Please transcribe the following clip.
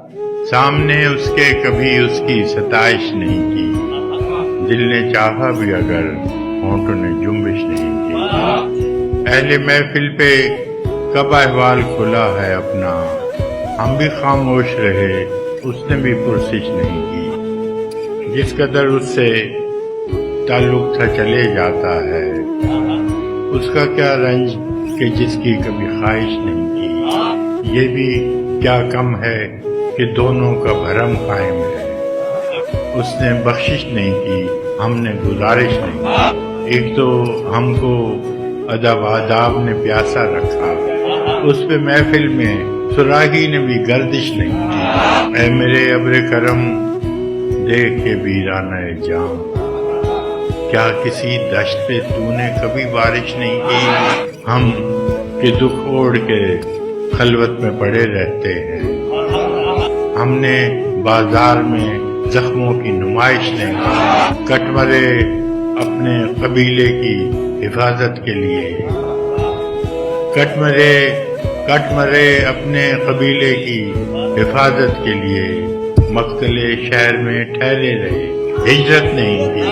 سامنے اس کے کبھی اس کی ستائش نہیں کی، دل نے چاہا بھی اگر ہونٹوں نے جنبش نہیں کی۔ اہل محفل پہ کب احوال کھلا ہے اپنا، ہم بھی خاموش رہے، اس نے بھی پرسش نہیں کی۔ جس قدر اس سے تعلق تھا چلے جاتا ہے، اس کا کیا رنج کہ جس کی کبھی خواہش نہیں کی۔ یہ بھی کیا کم ہے کہ دونوں کا بھرم قائم ہے، اس نے بخشش نہیں کی، ہم نے گزارش نہیں کی۔ ایک تو ہم کو ادب آداب نے پیاسا رکھا، اس پہ محفل میں سراہی نے بھی گردش نہیں کی۔ اے میرے ابر کرم دیکھ کے ویرانہ جام، کیا کسی دشت پہ تو نے کبھی بارش نہیں کی؟ ہم کہ دکھ اوڑھ کے خلوت میں پڑے رہتے ہیں، ہم نے بازار میں زخموں کی نمائش نہیں کی۔ کٹ مرے اپنے قبیلے کی حفاظت کے لیے، کٹ مرے اپنے قبیلے کی حفاظت کے لیے، مقتل شہر میں ٹھہرے رہے، ہجرت نہیں کی۔